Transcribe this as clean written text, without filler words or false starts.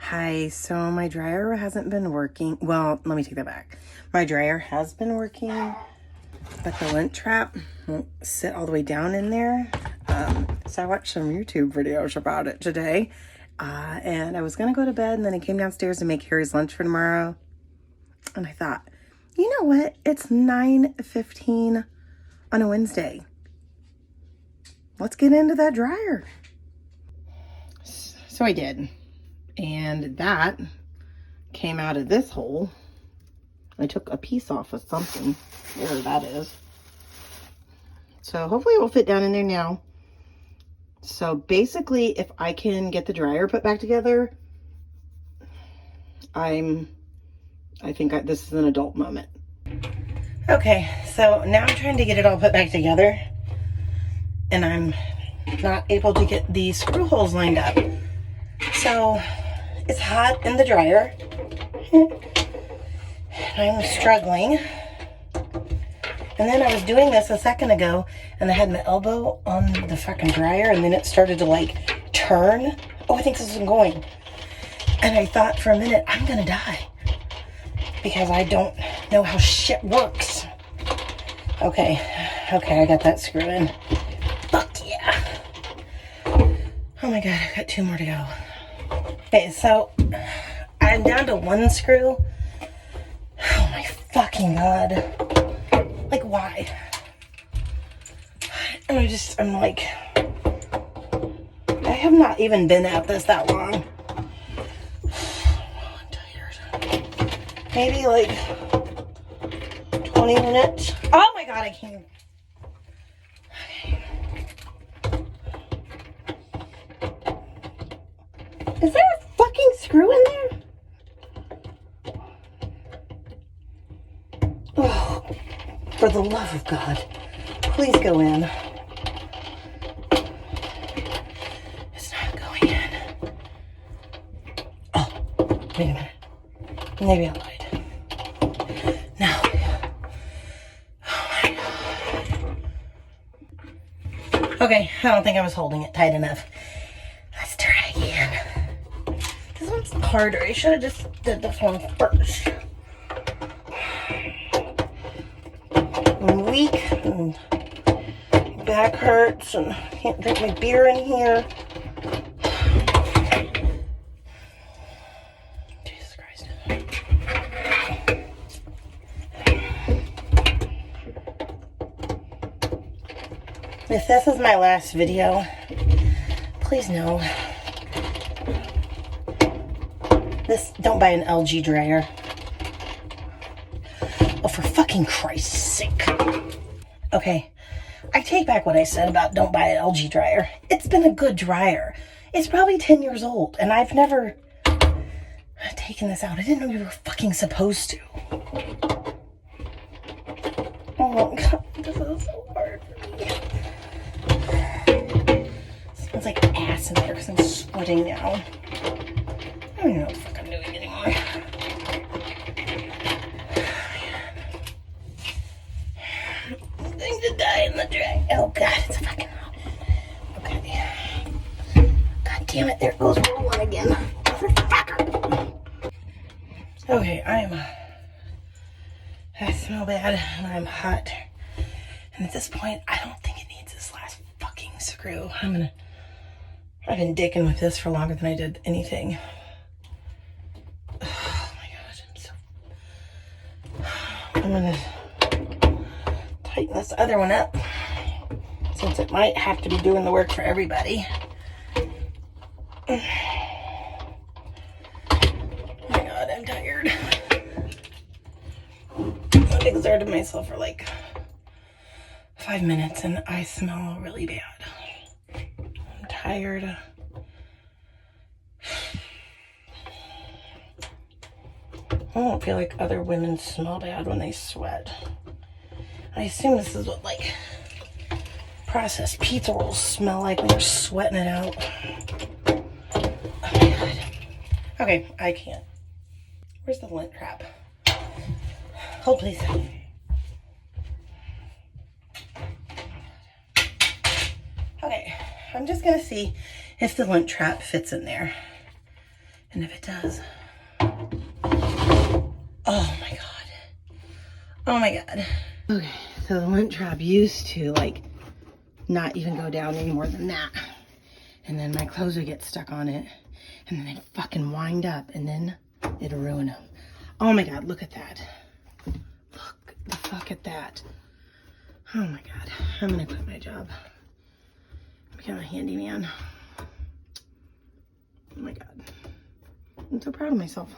Hi, so my dryer hasn't been working. Well, let me take that back. My dryer has been working, but the lint trap won't sit all the way down in there. So I watched some YouTube videos about it today. And I was going to go to bed, and then I came downstairs to make Harry's lunch for tomorrow. And I thought, you know what? It's 9:15 on a Wednesday. Let's get into that dryer. So I did. And that came out of this hole. I took a piece off of something, where that is. So hopefully it will fit down in there now. So basically, if I can get the dryer put back together, I think this is an adult moment. Okay, so now I'm trying to get it all put back together, and I'm not able to get the screw holes lined up. So it's hot in the dryer. I'm struggling. And then I was doing this a second ago, and I had my elbow on the fucking dryer, and then it started to like turn. Oh, I think this isn't going. And I thought for a minute, I'm gonna die, because I don't know how shit works. Okay, I got that screw in. Fuck yeah. Oh my God, I've got 2 more to go. Okay, so I'm down to 1 screw. Oh my fucking God. Like, why? And I'm like, I have not even been at this that long. I'm tired. Maybe like 20 minutes. Oh my God, I can't. Okay. Is there a fucking screw in there? Oh, for the love of God, please go in. It's not going in. Oh, wait a minute. Maybe I lied. No. Oh my God. Okay, I don't think I was holding it tight enough. Let's try again. This one's harder. I should have just did this one first. I'm weak and my back hurts and I can't drink my beer in here. Jesus Christ. If this is my last video, please know, don't buy an LG dryer. Oh, for fucking Christ's sake. Okay, I take back what I said about don't buy an LG dryer. It's been a good dryer. It's probably 10 years old, and I've never taken this out. I didn't know you were fucking supposed to. Oh God, this is so hard for me. Smells like ass in there because I'm sweating now. I don't even know what the fuck I'm doing anymore. I'm going to die in the drag. Oh God, it's fucking hot. Okay. God damn it, there goes roll one again. Motherfucker. Okay, I smell bad and I'm hot. And at this point, I don't think it needs this last fucking screw. I've been dicking with this for longer than I did anything. Oh my God, I'm gonna tighten this other one up, since it might have to be doing the work for everybody. Oh my God, I'm tired. I've exerted myself for like 5 minutes and I smell really bad. I'm tired. I don't feel like other women smell bad when they sweat. I assume this is what like processed pizza rolls smell like when you're sweating it out. Oh my God. Okay, I can't. Where's the lint trap? Hold please. Okay, I'm just gonna see if the lint trap fits in there. And if it does, oh my God. Oh my God. Okay, so the lint trap used to like not even go down any more than that. And then my clothes would get stuck on it. And then they'd fucking wind up and then it'd ruin them. Oh my God, look at that. Look the fuck at that. Oh my God, I'm gonna quit my job. Become a handyman. Oh my God. I'm so proud of myself.